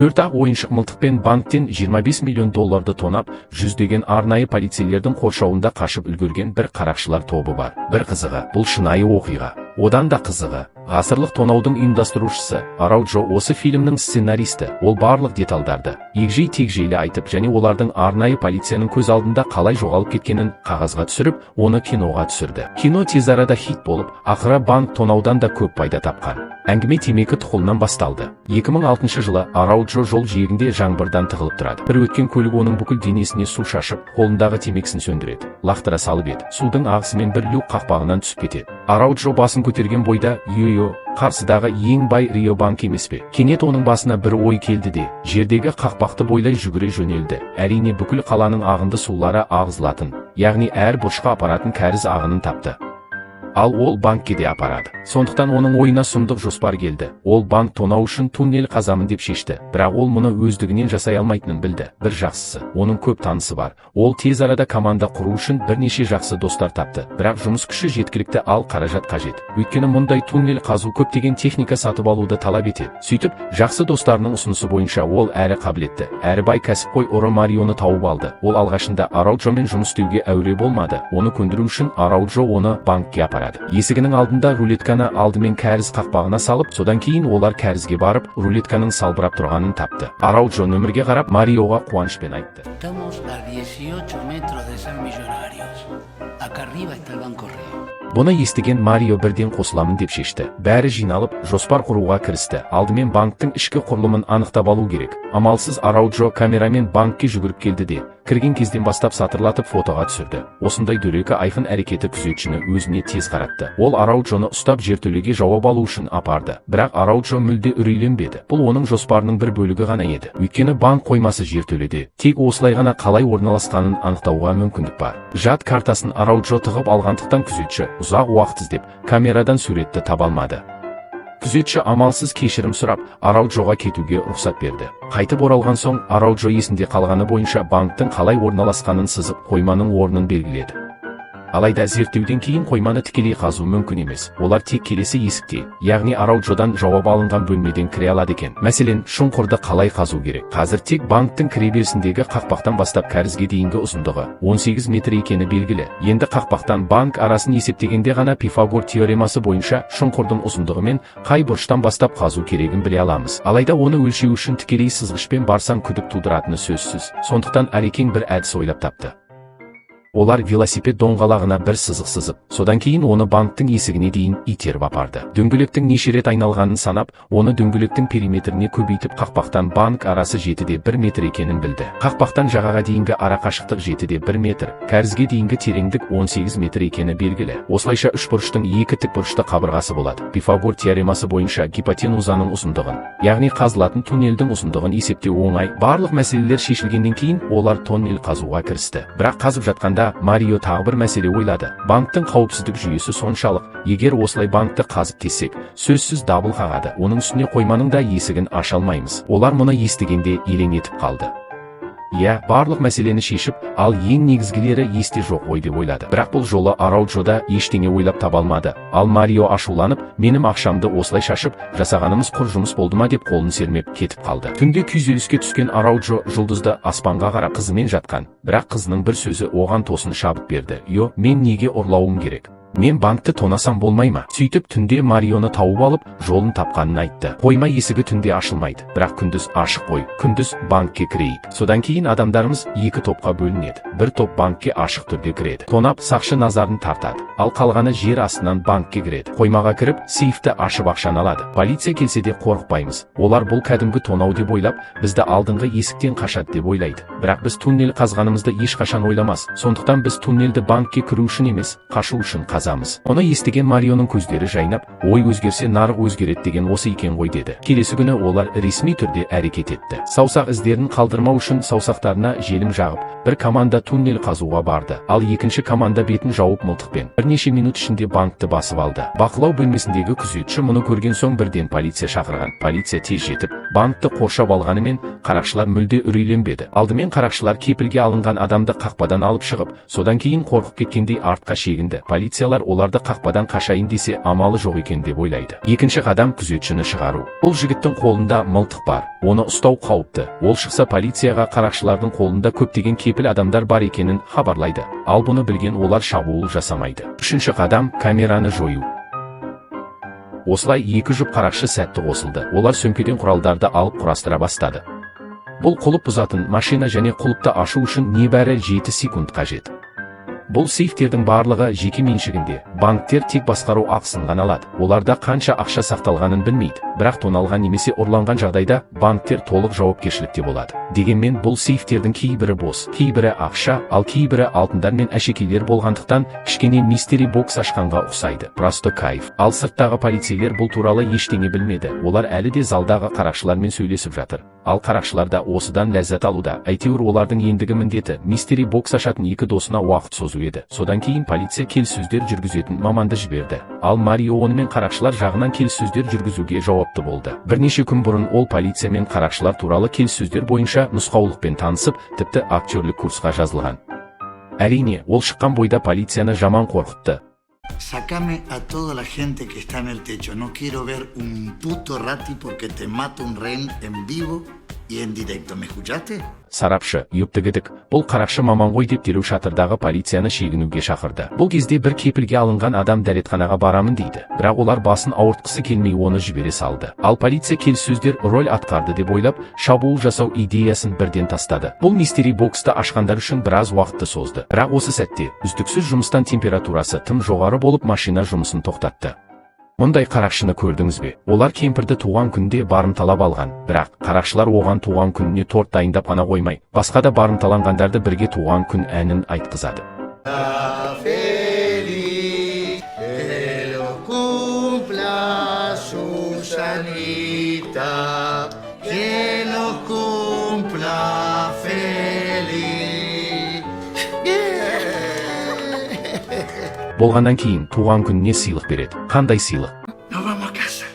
4 ойыншық мылтықпен банктен 25 миллион долларды тонап, жүздеген арнайы полицейлердің қоршауында қашып үлгерген бір қарақшылар тобы бар. Бір қызығы, бұл шынайы оқиға. Одан да қызығы, ғасырлық тонаудың ұйымдастырушысы Арауджо осы фильмнің сценаристі. Ол барлық деталдарды егжей-тегжейлі айтып, және олардың арнайы полицияның көз алдында қалай жоғалып кеткенін қағазға түсіріп, оны киноға түсірді. Кино тез арада хит болып, ақыры банк тонаудан да көп пайда тапқан. Әңгіме темекі тұқылынан басталды. 2006 жылы Арауджо жол жиегінде жаңбырдан тығылып тұрады. Бір өткен көлік оның бүкіл денесіне су шашып, қолындағы темекісін сөндіреді. Лақтыра салып еді. Судың ағысымен бір люк қақпағынан түсіп кетеді. Арауджо басын көтерген бойда, қарсыдағы ең бай Рио банк емес пе? Кенет оның басына бір ой келді де, жердегі қақпақты бойлай жүгіре жөнелді. Әрине бүкіл қаланың ағынды сулары ағызылатын, яғни әр бұрышқа апаратын кәріз ағынын тапты. Ал ол банкке де апарады. Сондықтан оның ойына сұмдық жоспар келді. Ол банк тонау үшін туннель қазамын деп шешті. Бірақ ол мұны өздігінен жасай алмайтынын білді. Бір жақсысы, оның көп танысы бар. Ол тез арада команда құру үшін бірнеше жақсы достар тапты. Бірақ жұмыс күші жеткілікті, ал қаражат қажет. Өйткені мұндай туннель қазу көптеген техника сатып алуды талап етеді. Сөйтіп, жақсы достарының ұсынысы бойынша ол әрі қабілетті, әрі бай кәсіпқой ұры Марионы тауып алды. Ол алғашында Арауджомен жұмыс істеуге әуре болмады. Оны көндіру үшін Арауджо оны банкке апарады. Есігінің алдында рулетканы алдымен кәріз қақпағына салып, содан кейін олар кәрізге барып, рулетканың салбырап тұрғанын тапты. Арауджо нөмірге қарап, Мариоға қуанышпен айтты. Бұны естіген Марио бірден қосыламын деп шешті. Бәрі жиналып, жоспар құруға кірісті. Алдымен банктың ішкі құрылымын анықтап алу керек. Амалсыз Арауджо камерамен банкке жүгіріп келді де, кірген кезден бастап сатырлатып фотоға түсірді. Осындай дөрекі айқын әрекеті күзетшіні өзіне тез қаратты. Ол Арауджоны ұстап жертөлеге жауап алу үшін апарды. Бірақ Арауджо мүлде үрейленбеді. Бұл оның жоспарының бір бөлігі ғана еді. Өйткені банк қоймасы жертөледе. Тек осылай ғана қалай орналасқанын анықтауға мүмкіндік бар. Жад картасын Арауджо тығып алғандықтан күзетші ұзақ уақыт іздеп, камерадан суретті таба алмады. Күзетші амалсыз кешірім сұрап, Арауджоға кетуге рұқсат берді. Қайтып оралған соң, Арауджо есінде қалғаны бойынша банктың қалай орналасқанын сызып, қойманың орнын белгіледі. Алайда зерттеуден кейін қойманы тікелей қазу мүмкін емес. Олар тек келесі есікте, яғни Арауджодан жауап алынған бөлмеден кіре алады екен. Мәселен, шұңқырды қалай қазу керек? Қазір тек банктың кіреберісіндегі қақпақтан бастап кәрізге дейінгі ұзындығы 18 метр екені белгілі. Енді қақпақтан банк арасын есептегенде ғана Пифагор теоремасы бойынша шұңқырдың ұзындығы мен қай бұрыштан бастап қазу керегін біле аламыз. Алайда оны өлшеу үшін тікелей сызғышпен барсаң күдік тудыратыны сөзсіз. Сондықтан Арекең бір әдіс ойлап тапты. Олар велосипед доңғалағына бір сызық сызып, содан кейін оны банктың есігіне дейін итеріп апарды. Дөңгелектің неше рет айналғанын санап, оны дөңгелектің периметріне көбейтіп, қақпақтан банк арасы 7-1 метр екенін білді. Қақпақтан жағаға дейінгі ара қашықтық 7-1 метр, кәрізге дейінгі тереңдік 18 метр екені белгілі. Осылайша үш бұрыштың екі тікбұрышты қабырғасы болады. Пифагор теоремасы бойынша гипотенузаның ұзындығын, яғни қазылатын туннельдің ұзындығын есептеу оңай. Барлық мәселелер шешілгеннен кейін олар тоннель қазуға кірісті. Бірақ қазып жатқанда Марио тағы бір мәселе ойлады. Банктың қауіпсіздік жүйесі соншалық, егер осылай банкты қазып тесек, сөзсіз дабыл қағады. Оның үстіне қойманың да есігін аша алмаймыз. Олар мұны естігенде елең етіп қалды. Иә, барлық мәселені шешіп, ал ең негізгілері есте жоқ ой деп ойлады. Бірақ бұл жолы Арауджода ештеңе ойлап таба алмады. Ал Марио ашуланып, менің ақшамды осылай шашып, жасағанымыз құр жұмыс болды ма деп қолын сермеп кетіп қалды. Түнде күйзеліске түскен Арауджо жұлдызды аспанға қарап қызымен жатқан, бірақ қызының бір сөзі оған тосын шабыт берді. Мен неге ұрлауым керек? Мен банкты тонасам болмай ма? Сөйтіп түнде Марионы тауып алып, жолын тапқанын айтты. Қойма есігі түнде ашылмайды, бірақ күндіз ашық қой. Күндіз банкке кірейік. Содан кейін адамдарымыз екі топқа бөлінеді. Бір топ банкке ашық түрде кіреді. Тонап, сақшы назарын тартады. Ал қалғаны жер астынан банкке кіреді. Қоймаға кіріп, сейфті ашып ақшаны алады. Полиция келсе де қорықпаймыз. Олар бұл кәдімгі тонау деп ойлап, бізді алдыңғы есіктен қашады деп ойлайды. Бірақ біз туннель қазғанымызды ешқашан ойламас. Сондықтан біз туннельді банкке кіру үшін емес, қашу үшін Оны естіген Марионың көздері жайнап, ой өзгерсе нарық өзгереді деген осы екен ғой деді. Келесі күні олар ресми түрде әрекет етті. Саусақ іздерін қалдырмау үшін саусақтарына желім жағып, бір команда туннель қазуға барды. Ал екінші команда бетін жауып мылтықпен бірнеше минут ішінде банкты басып алды. Бақылау бөлмесіндегі күзетші мұны көрген соң бірден полиция шақырған. Полиция тез жетіп, банкты қоршап алғанымен, қарақшылар мүлде үрейленбеді. Алдымен қарақшылар кепілге алынған адамды қақпадан алып шығып, содан кейін қорқып кеткендей артқа шегінді. Полиция Полициялар оларды қақпадан қашайын десе амалы жоқ екен деп ойлайды. Екінші қадам күзетшіні шығару. Бұл жігіттің қолында мылтық бар. Оны ұстау қауіпті. Ол шықса полицияға қарақшылардың қолында көптеген кепіл адамдар бар екенін хабарлайды. Ал бұны білген олар шабуыл жасамайды. Үшінші қадам камераны жою. Осылай екі жұп қарақшы сәтті қосылды. Олар сөмкеден құралдарды алып құрастыра бастады. Бұл құлып бұзатын машина және құлыпты ашу үшін небәрі 7 секунд қажет. Бұл сейфтердің барлығы жеке меншігінде. Банктер тек басқару ақысын ғана алады. Оларда қанша ақша сақталғанын білмейді. Бірақ тоналған немесе ұрланған жағдайда банктер толық жауапкершілікте болады. Дегенмен бұл сейфтердің кейбірі бос, кейбірі ақша, ал кейбірі алтындар мен әшекейлер болғандықтан кішкене мистери бокс ашқанға ұқсайды. Просто кайф. Ал сырттағы полицейлер бұл туралы ештеңе білмеді. Олар әлі де залдағы қарақшылармен сөйлесіп жатыр. Ал қарақшылар да осыдан ләззат алуда. Әйтеуір олардың ендігі міндеті мистери бокс ашатын екі досына уақыт созу еді. Содан кейін полиция келіссөздер жүргізетін маманды жіберді. Ал Марио онымен қарақшылар жағынан келіссөздер жүргізуге жауапты болды. Бірнеше күн бұрын ол полиция мен қарақшылар туралы келіссөздер бойынша нұсқаулықпен танысып, тіпті актерлік курсқа жазылған. Әрине, ол шыққан бойда полицияны жаман қорқытты. Sácame a toda la gente que está en el techo. No quiero ver un puto rati porque te mato un rehén en vivo y en directo. ¿Me escuchaste? Сарапшы, юптігідік, бұл қарақшы маман ғой деп дереу шатырдағы полицияны шегінуге шақырды. Бұл кезде бір кепілге алынған адам дәретханаға барамын дейді. Бірақ олар басын ауыртқысы келмей оны жібере салды. Ал полиция келіссөздер роль атқарды деп ойлап, шабуыл жасау идеясын бірден тастады. Бұл мистери боксты ашқандар үшін біраз уақытты созды. Бірақ осы сәтте үздіксіз жұмыстан температурасы тым жоғары болып машина жұмысын тоқтатты. Мұндай қарақшыны көрдіңіз бе? Олар кемпірді туған күнде барымталап алған. Бірақ қарақшылар оған туған күніне торт дайындап қана қоймай, басқа да барымталанғандарды бірге туған күн әнін айтқызады. Болғаннан кейін туған күніне сыйлық береді. Қандай сыйлық?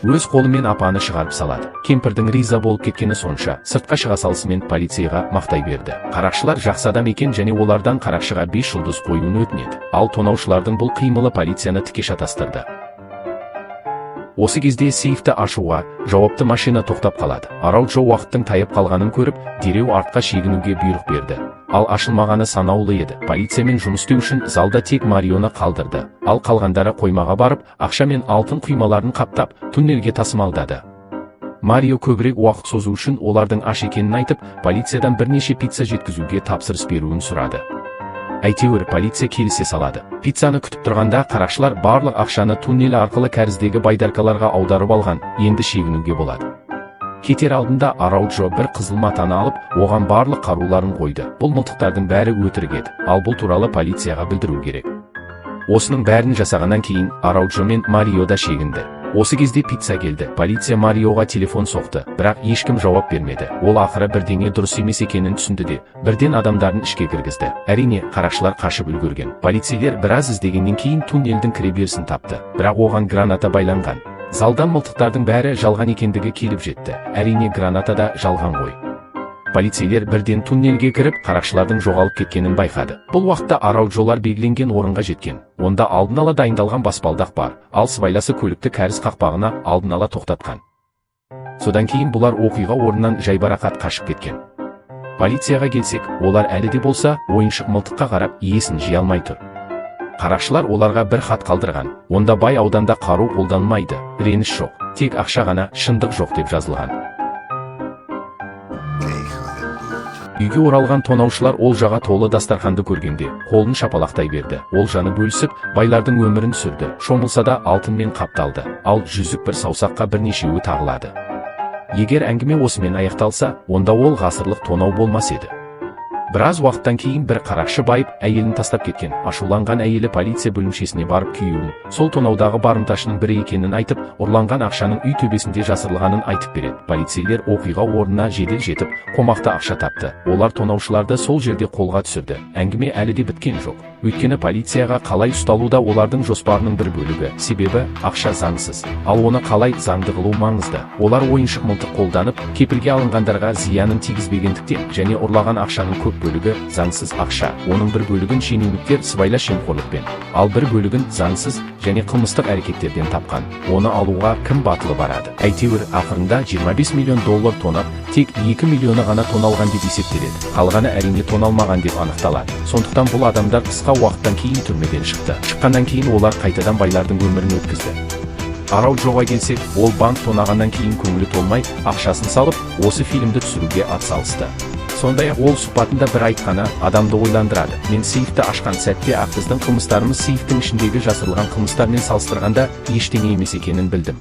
Өз қолымен апаны шығарып салады. Кемпірдің риза болып кеткені сонша, сыртқа шыға салысымен полицейға мақтай берді. Қарақшылар жақсы адам екен және олардан қарақшыға 5 жұлдыз қоюын өтінеді. Ал тонаушылардың бұл қимылы полицияны тіке шатастырды. Осы кезде сейфті ашуға жауапты машина тоқтап қалады. Араудж уақыттың таяп қалғанын көріп, дереу артқа шегінуге бұйрық берді. Ал ашылмағаны санаулы еді. Полициямен жұмыс істеу үшін залда тек Марионы қалдырды. Ал қалғандары қоймаға барып, ақша мен алтын құймаларын қаптап, туннелге тасымалдады. Марио көбірек уақыт созу үшін олардың аш екенін айтып, полициядан бірнеше пицца жеткізуге тапсырыс беруін сұрады. Әйтеуір полиция келісе салады. Пиццаны күтіп тұрғанда қарақшылар барлық ақшаны туннел арқылы кәріздегі байдаркаларға аударып алған. Енді шегінуге болады. Кетер алдында Араудж бір қызыл матаны алып, оған барлық қаруларын қойды. Бұл мылтықтардың бәрі өтірік еді. Ал бұл туралы полицияға білдіру керек. Осының бәрін жасағаннан кейін Араудж мен Марио да шегінді. Осы кезде пицца келді. Полиция Мариоға телефон соқты, бірақ ешкім жауап бермеді. Ол ақыры бірдеңе дұрыс емес екенін түсінді де, бірден адамдарын ішке кіргізді. Әрине, қарақшылар қашып үлгерген. Полицейлер біраз іздегеннен кейін туннелдің кіреберісін тапты, бірақ оған граната байланған. Залдан мылтықтардың бәрі жалған екендігі келіп жетті. Әрине, граната да жалған ғой. Полицейлер бірден туннелге кіріп, қарақшылардың жоғалып кеткенін байқады. Бұл уақытта Араудж белгіленген орынға жеткен. Онда алдын ала дайындалған баспалдақ бар, ал сыбайласы көлікті кәріз қақпағына алдын ала тоқтатқан. Содан кейін бұлар оқиға орнынан жайбарақат қашып кеткен. Полицияға келсек, олар әлі де болса, ойыншық мылтыққа қарап, иесін жия алмай тұр. Қарақшылар оларға бір хат қалдырған. Онда бай ауданда қару қолданылмайды, реніш жоқ, тек ақша ғана, шындық жоқ деп жазылған. Үйге оралған тонаушылар олжаға толы дастарханды көргенде, қолын шапалақтай берді. Олжаны бөлісіп, байлардың өмірін сүрді. Шомылса да алтынмен қапталды. Ал жүзік бір саусаққа бірнешеуі тағылады. Егер әңгіме осымен аяқталса, онда ол ғасырлық тонау болмас еді. Біраз уақыттан кейін бір қарақшы байып, әйелін тастап кеткен. Ашуланған әйелі полиция бөлімшесіне барып күйеуін, сол тонаудағы барымташының бірі екенін айтып, ұрланған ақшаның үй төбесінде жасырылғанын айтып береді. Полицейлер оқиға орнына жедел жетіп, қомақты ақша тапты. Олар тонаушыларды сол жерде қолға түсірді. Әңгіме әлі де біткен жоқ. Өйткені полицияға қалай ұсталуда олардың жоспарының бір бөлігі. Себебі ақша заңсыз. Ал оны қалай заңды қылу маңызды. Олар ойыншық мылтық қолданып, кепілге алынғандарға зиянын тигізбегендіктен және ұрлаған ақшаның көп bölügi zаңсыз ақша, оның бір бөлігін шенеуніктер сыбайлас жемқорлықпен, ал бір бөлігін заңсыз және қылмыстық әрекеттерден тапқан. Оны алуға кім батылы барады? Әйтеуір, ақырында 25 миллион доллар тонап, тек 2 миллионы ғана тоналған деп есептеледі. Қалғаны әрине тоналмаған деп анықталады. Сондықтан бұл адамдар қысқа уақыттан кейін түрмеден шықты. Шыққаннан кейін олар қайтадан байлардың өмірін өткізді. Арау Джоға келсек, ол банк тонағаннан кейін көңілі толмай, ақшасын салып, осы фильмді түсіруге атсалысты. Сондай-ақ ол сұхбатында бір айтқаны адамды ойландырады. Мен сейфті ашқан сәтте ақ біздің қылмыстарымыз сейфтің ішіндегі жасырылған қылмыстармен салыстырғанда ештеңе емес екенін білдім.